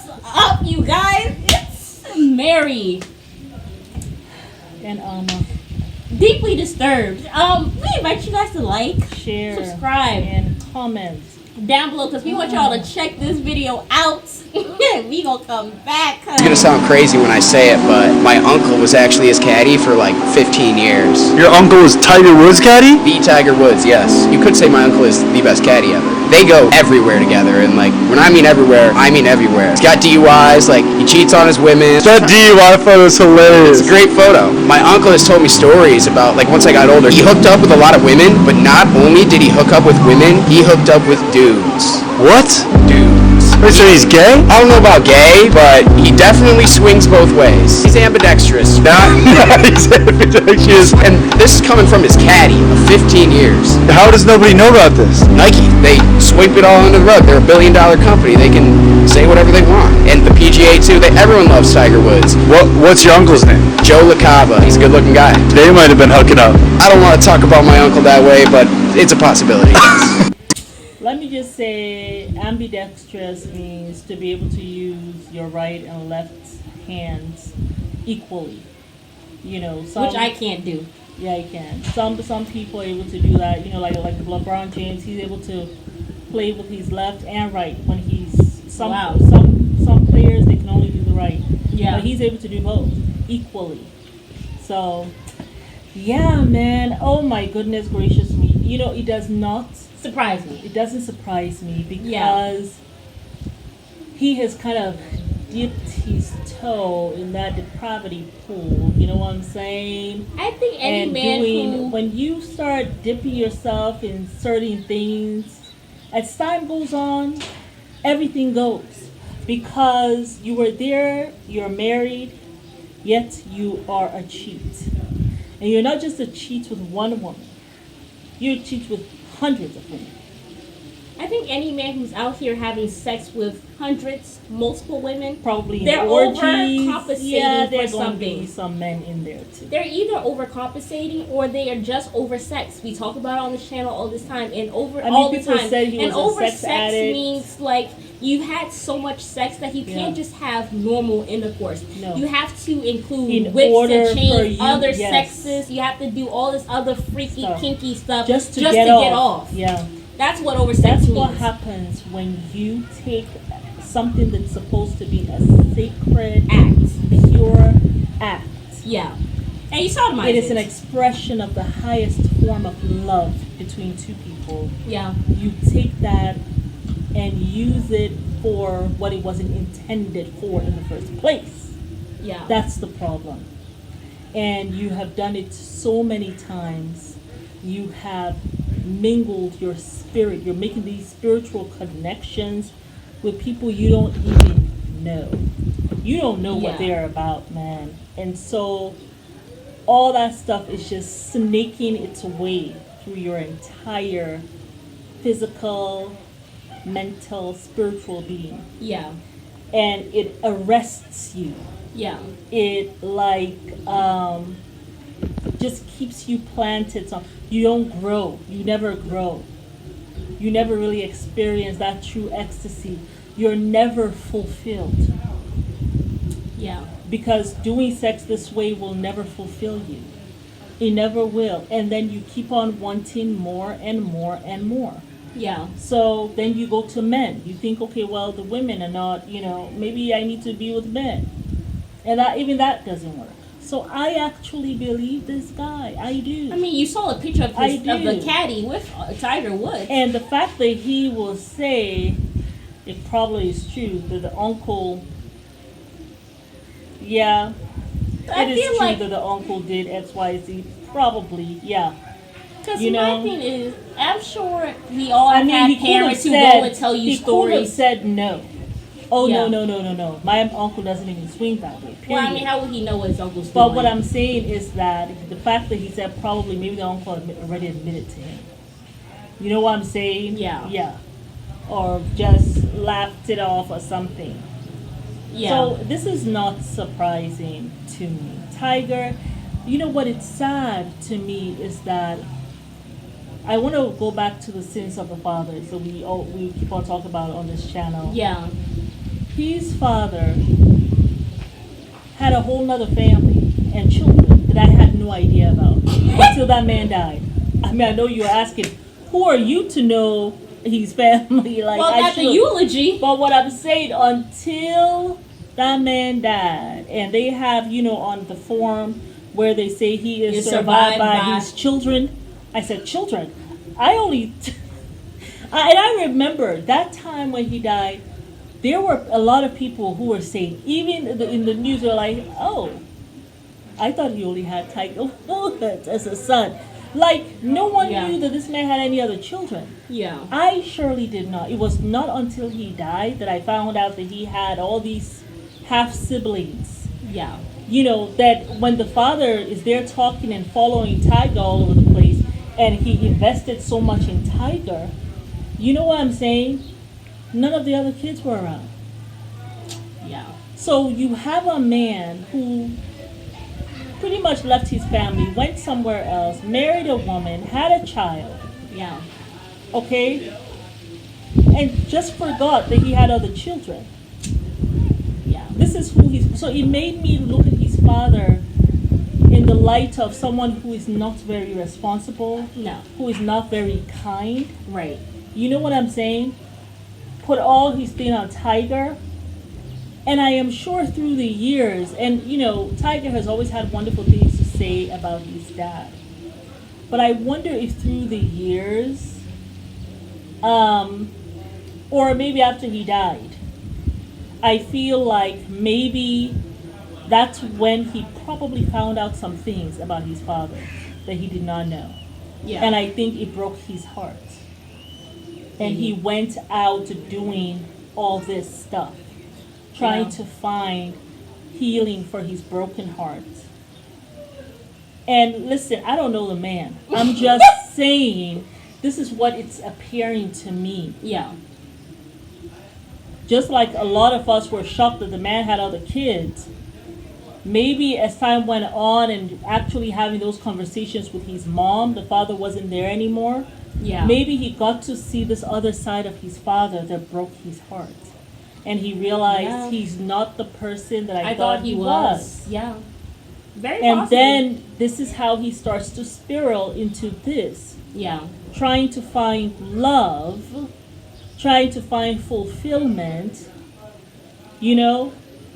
What's up, you guys? It's Mary and Deeply Disturbed. We invite you guys to like, share, subscribe, and comment down below because we want y'all to check this video out. We gonna come back. It's gonna sound crazy when I say it, but my uncle was actually his caddy for like 15 years. Your uncle was Tiger Woods' caddy? The Tiger Woods, yes. You could say my uncle is the best caddy ever. They go everywhere together, and like, when I mean everywhere, I mean everywhere. He's got DUIs, like, he cheats on his women. That DUI photo is hilarious. It's a great photo. My uncle has told me stories about, like, once I got older, he hooked up with a lot of women, but not only did he hook up with women, he hooked up with dudes. What? Dudes. Wait, so he's gay? I don't know about gay, but he definitely swings both ways. He's ambidextrous. He's ambidextrous. And this is coming from his caddy of 15 years. How does nobody know about this? Nike. They sweep it all under the rug. They're a $1 billion company. They can say whatever they want. And the PGA too. Everyone loves Tiger Woods. What's your uncle's name? Joe LaCava. He's a good-looking guy. They might have been hooking up. I don't want to talk about my uncle that way, but it's a possibility. Let me just say, ambidextrous means to be able to use your right and left hands equally. You know, which I can't do. Yeah, you can. Some people are able to do that. You know, like LeBron James, he's able to play with his left and right. When some players they can only do the right. Yeah, but he's able to do both equally. So, yeah, man. Oh my goodness gracious me. You know, it does not surprise me. It doesn't surprise me because he has kind of dipped his toe in that depravity pool. You know what I'm saying? I think any man when you start dipping yourself in certain things, as time goes on, everything goes. Because you were there, you're married, yet you are a cheat. And you're not just a cheat with one woman. You cheat with hundreds of women. I think any man who's out here having sex with hundreds, multiple women, probably they're orgies. Overcompensating there's for going to something. be some men in there too. They're either overcompensating or they are just oversexed. We talk about it on this channel all this time, and all the time. Said he and was a sex addict. Means like you've had so much sex that you can't just have normal intercourse. No. You have to include whips and chains, other sexes. You have to do all this other freaky, kinky stuff just to get off. Yeah. That's what oversex means. That's what happens when you take something that's supposed to be a sacred act, pure act. Yeah. And you sodomize it is an expression of the highest form of love between two people. Yeah. You take that and use it for what it wasn't intended for in the first place. Yeah. That's the problem. And you have done it so many times. You have mingled your spirit. You're making these spiritual connections with people you don't even know. You don't know what they're about, man. And so all that stuff is just snaking its way through your entire physical, mental, spiritual being. Yeah. And it arrests you. Yeah. It just keeps you planted. So you don't grow. You never grow. You never really experience that true ecstasy. You're never fulfilled. Yeah. Because doing sex this way will never fulfill you. It never will. And then you keep on wanting more and more and more. Yeah. So then you go to men. You think, okay, well, the women are not, maybe I need to be with men. And even that doesn't work. So I actually believe this guy. I do. I mean, you saw a picture of the caddy with Tiger Woods. And the fact that he will say, it probably is true, that the uncle, it is true that the uncle did X, Y, Z. Probably, yeah. Because my thing is, I'm sure we all have parents who go and tell you stories. He could have said no. Oh, no. My uncle doesn't even swing that way, period. Well, I mean, how would he know what his uncle's doing? But what I'm saying is that the fact that he said probably, maybe the uncle already admitted to him. You know what I'm saying? Yeah. Yeah. Or just laughed it off or something. Yeah. So this is not surprising to me. Tiger, you know what, it's sad to me is that I want to go back to the sins of the fathers that we keep on talking about on this channel. Yeah. his father had a whole nother family and children that I had no idea about until that man died. I mean, I know you're asking, who are you to know his family? Like, well, that's a eulogy. But what I'm saying, until that man died, and they have, on the form where they say he is survived by his children. I said, children? And I remember that time when he died, there were a lot of people who were saying, even in the news, were like, oh, I thought he only had Tiger Woods as a son. Like, no one knew that this man had any other children. Yeah. I surely did not. It was not until he died that I found out that he had all these half-siblings. Yeah. That when the father is there talking and following Tiger all over the place, and he invested so much in Tiger, you know what I'm saying? None of the other kids were around. Yeah. So you have a man who pretty much left his family, went somewhere else, married a woman, had a child. Yeah. Okay? And just forgot that he had other children. Yeah. This is who he's... So it made me look at his father in the light of someone who is not very responsible. No. Who is not very kind. Right. You know what I'm saying? Put all his thing on Tiger. And I am sure through the years, and Tiger has always had wonderful things to say about his dad. But I wonder if through the years, or maybe after he died, I feel like maybe that's when he probably found out some things about his father that he did not know. Yeah. And I think it broke his heart. And he went out doing all this stuff, trying to find healing for his broken heart. And listen, I don't know the man. I'm just saying this is what it's appearing to me. Yeah. Just like a lot of us were shocked that the man had other kids, maybe as time went on and actually having those conversations with his mom, the father wasn't there anymore. Yeah. Maybe he got to see this other side of his father that broke his heart. And he realized he's not the person that I thought he was. Yeah. Very And possible. then this is how he starts to spiral into this. Yeah. Trying to find love, trying to find fulfillment,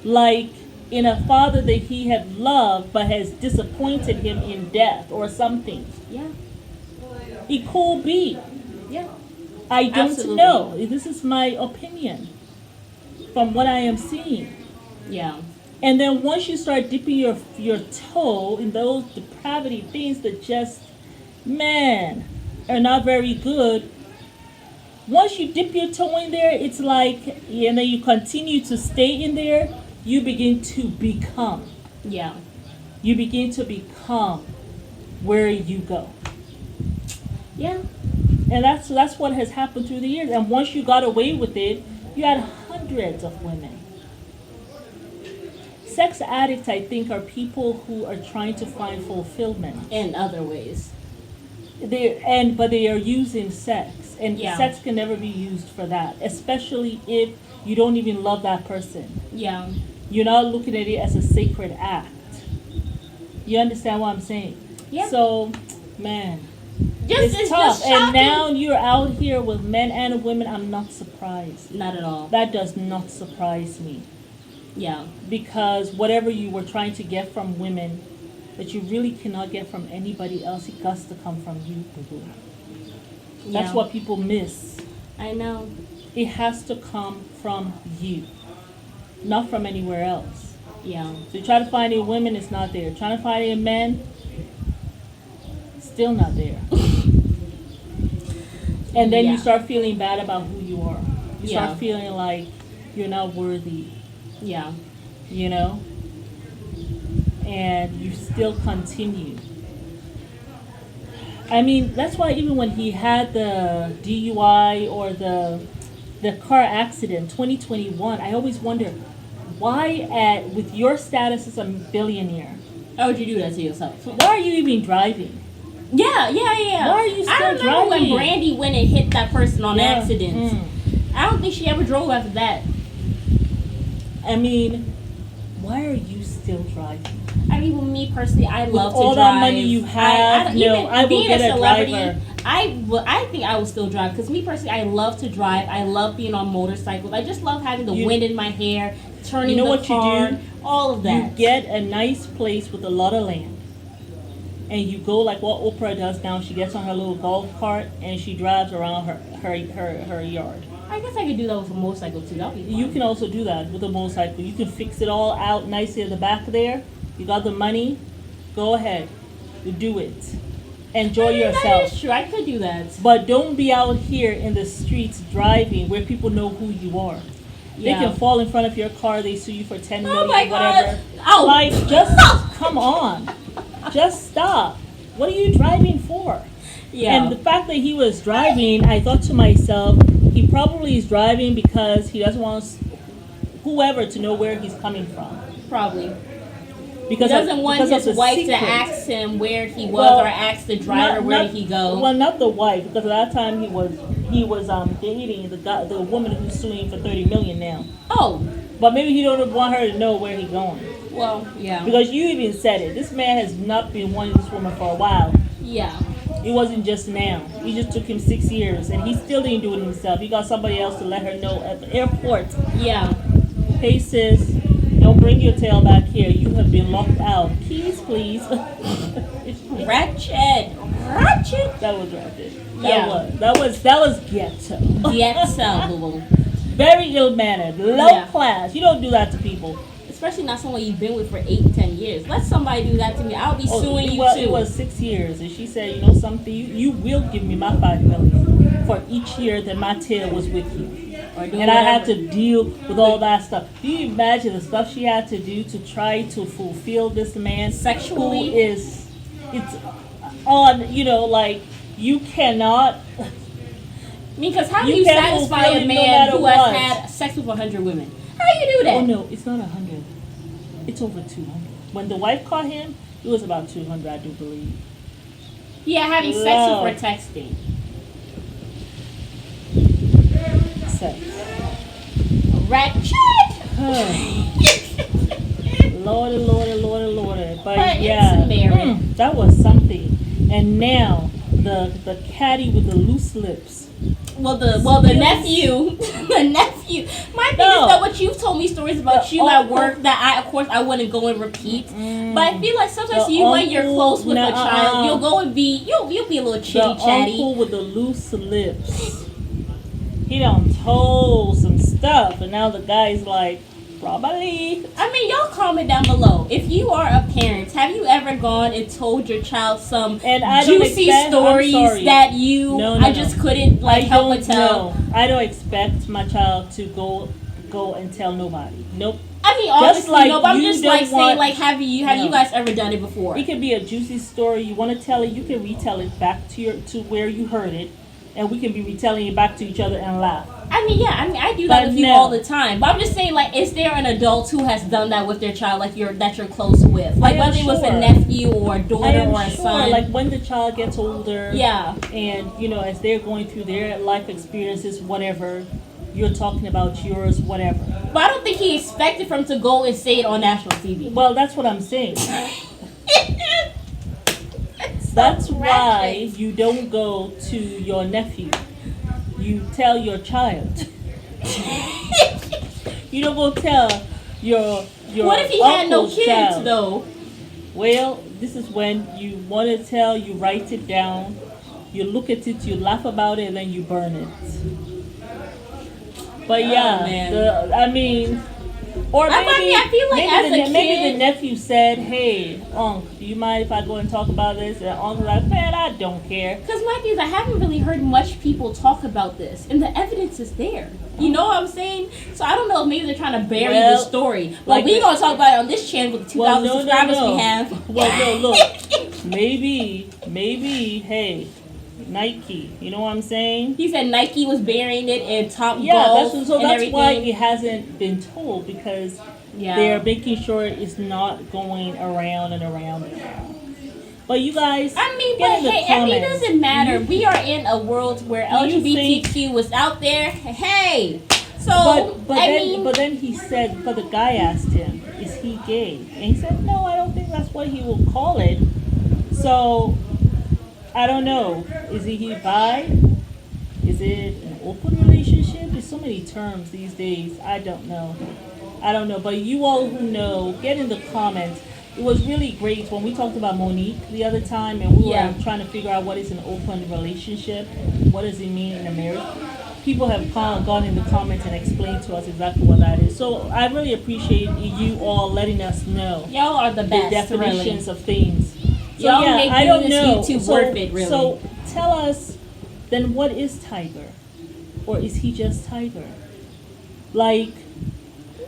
like in a father that he had loved but has disappointed him in death or something. Yeah. It could be. Yeah. I don't Absolutely. know. This is my opinion from what I am seeing. Yeah. And then once you start dipping your toe in those depravity things that just, are not very good, once you dip your toe in there, it's like, and then you continue to stay in there, you begin to become. Yeah. You begin to become where you go. Yeah. And that's what has happened through the years. And once you got away with it, you had hundreds of women. Sex addicts, I think, are people who are trying to find fulfillment In other ways. but they are using sex, and sex can never be used for that, especially if you don't even love that person. Yeah. You're not looking at it as a sacred act. You understand what I'm saying? Yeah. So, man, It's it's tough. just shocking. And now you're out here with men and women. I'm not surprised. Not at all. That does not surprise me. Yeah. Because whatever you were trying to get from women that you really cannot get from anybody else, it got to come from you, boo-boo. That's what people miss. I know. It has to come from you, not from anywhere else. Yeah. So you try to find a woman, it's not there. Trying to find a man, still not there. And then you start feeling bad about who you are. You start feeling like you're not worthy. Yeah. And you still continue. I mean, that's why even when he had the DUI or the car accident, 2021, I always wonder, why with your status as a billionaire, How would you do that to yourself? why are you even driving? Yeah. Why are you still I remember driving? when Brandy went and hit that person on Yeah. accident. I don't think she ever drove after that. I mean, why are you still driving? I mean, with me personally, I love to all drive. that money you have, I will being get a celebrity, driver. I think I will still drive because me personally, I love to drive. I love being on motorcycles. I just love having the wind in my hair, turning the car, all of that. You get a nice place with a lot of land, and you go like what Oprah does now. She gets on her little golf cart and she drives around her yard. I guess I could do that with a motorcycle too. That'll be fun. You can also do that with a motorcycle. You can fix it all out nicely at the back there. You got the money, go ahead, you do it. Enjoy yourself. That is true. I could do that. But don't be out here in the streets driving where people know who you are. Yeah. They can fall in front of your car. They sue you for 10 million, my whatever. God. Oh. Like, just come on, just stop. What are you driving for? Yeah. And the fact that he was driving, I thought to myself, he probably is driving because he doesn't want whoever to know where he's coming from. Probably. Because he doesn't want his wife to ask him where he was or ask the driver where did he go. Well, not the wife, because at that time he was dating the woman who's suing for $30 million now. Oh. But maybe he don't want her to know where he's going. Well, yeah. Because you even said it. This man has not been wanting this woman for a while. Yeah. It wasn't just now. It just took him 6 years, and he still didn't do it himself. He got somebody else to let her know at the airport. Yeah. Hey sis, don't bring your tail back here. You have been locked out. Keys, please. Ratchet. That was ratchet. Yeah. That was ghetto. Ghetto. Very ill-mannered, low class. You don't do that to people. Especially not someone you've been with for 8-10 years. Let somebody do that to me. I'll be suing you too. It was 6 years, and she said, you know something, you will give me my $5 million for each year that my tail was with you. And I had to deal with all that stuff. Do you imagine the stuff she had to do to try to fulfill this man sexually? Who is, it's on, like, you cannot. I mean, because how do you satisfy a man who has had sex with 100 women? How do you do that? Oh no, it's not 100. It's over 200. When the wife caught him, it was about 200, I do believe. Yeah, having sex with her texting. Sex. Ratchet! Lordy. But yeah, that was something. And now, the caddy with the loose lips. Well, the nephew. The nephew. My thing is that what you've told me stories about you at work that of course I wouldn't go and repeat. But I feel like sometimes when you're close with a child, you'll go and you'll be a little chitty chatty. The uncle with the loose lips. He done told some stuff, and now the guy's like, probably. I mean, y'all comment down below. If you are a parent, have you ever gone and told your child some juicy stories that I just couldn't help but tell? No, I don't expect my child to go and tell nobody. Nope. I mean, obviously, but I'm just saying, have you guys ever done it before? It could be a juicy story. You want to tell it, you can retell it back to where you heard it. And we can be retelling it back to each other and laugh. I do that with you all the time. But I'm just saying, is there an adult who has done that with their child, that you're close with? Whether it was a nephew or a daughter or a son. Like when the child gets older. Yeah. And, as they're going through their life experiences, whatever, you're talking about yours, whatever. But I don't think he expected for him to go and say it on national TV. Well, that's what I'm saying. That's why you don't go to your nephew. You tell your child. You don't go tell your what if he had no kids though? Well, this is when you want to tell, you write it down, you look at it, you laugh about it, and then you burn it. But or maybe, I feel like as a kid, maybe the nephew said, "Hey, Unc, do you mind if I go and talk about this?" And Unc's like, "Man, I don't care." Because my thing is, I haven't really heard much people talk about this, and the evidence is there. You know what I'm saying? So I don't know if maybe they're trying to bury the story. But we're gonna talk about it on this channel with the 2,000 subscribers we have. Well, no, look, maybe, hey. Nike, you know what I'm saying? He said Nike was burying it in Top Golf that's why it hasn't been told, because they're making sure it's not going around and around and around. But you guys, it doesn't matter. We are in a world where LGBTQ was out there. Hey, So but then he said, but the guy asked him, is he gay? And he said, no, I don't think that's what he will call it. So I don't know. Is he bi? Is it an open relationship? There's so many terms these days. I don't know. But you all who know, get in the comments. It was really great when we talked about Monique the other time, and we were trying to figure out what is an open relationship. What does it mean in America? People have gone in the comments and explained to us exactly what that is. So I really appreciate you all letting us know. Y'all are the best. The definitions of things. So Y'all make I don't this know. YouTube worth it, really. So tell us, then what is Tiger? Or is he just Tiger? Like,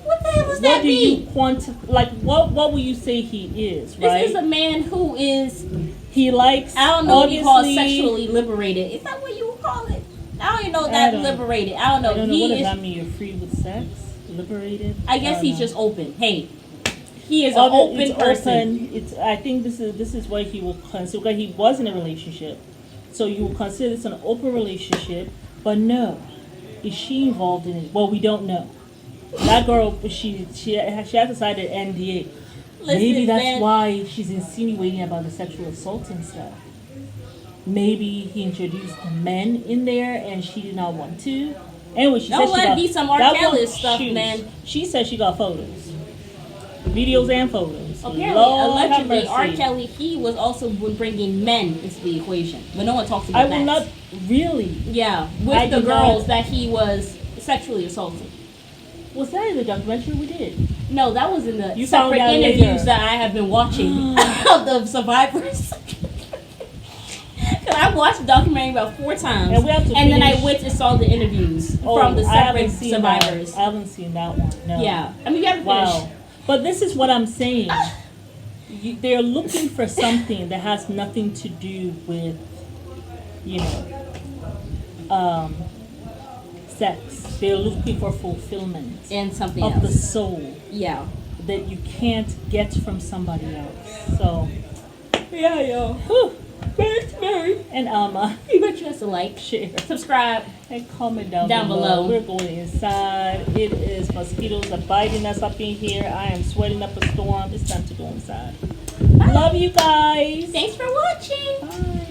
what the hell does what that do mean? you what will you say he is, right? This is a man who is, he likes, I don't know what you call obviously- sexually liberated. Is that what you would call it? I don't even know that liberated. I don't know. I don't know. He What does is, that mean? You're free with sex? Liberated? I guess don't he's know. just open. Hey, he is an open It's person. It's. I think this is what he will consider. He was in a relationship, so you will consider this an open relationship. But no, is she involved in it? Well, we don't know. That girl, she has decided NDA. Maybe that's man, why she's insinuating about the sexual assault and stuff. Maybe he introduced the men in there and she did not want to. Anyway, she Don't said let she it got, be some R. that Kelly was- stuff, shoot. man. She said she got photos, videos and photos. Apparently, Lord have allegedly, R. mercy. Kelly, he was also bringing men into the equation, but no one talks I about that. will not really. Yeah, I with the did girls not- that he was sexually assaulting. Was that in the documentary we did? No, that was in the You found separate out interviews later. that I have been watching of the survivors. Cause I watched the documentary about 4 times, And we have to then I finish- went and saw the interviews from the I haven't separate seen survivors. That. I haven't seen that one. No. Yeah, I mean you have to Wow. finish. But this is what I'm saying. They're looking for something that has nothing to do with, sex. They're looking for fulfillment And something of the else. soul Yeah. that you can't get from somebody else. So, Yeah, yo. whew, Thanks, Mary. and Alma, You bet you us a like, share subscribe. and comment down Down below. We're going inside. It is mosquitoes are biting us up in here. I am sweating up a storm. It's time to go inside. Love you guys. Thanks for watching. Bye.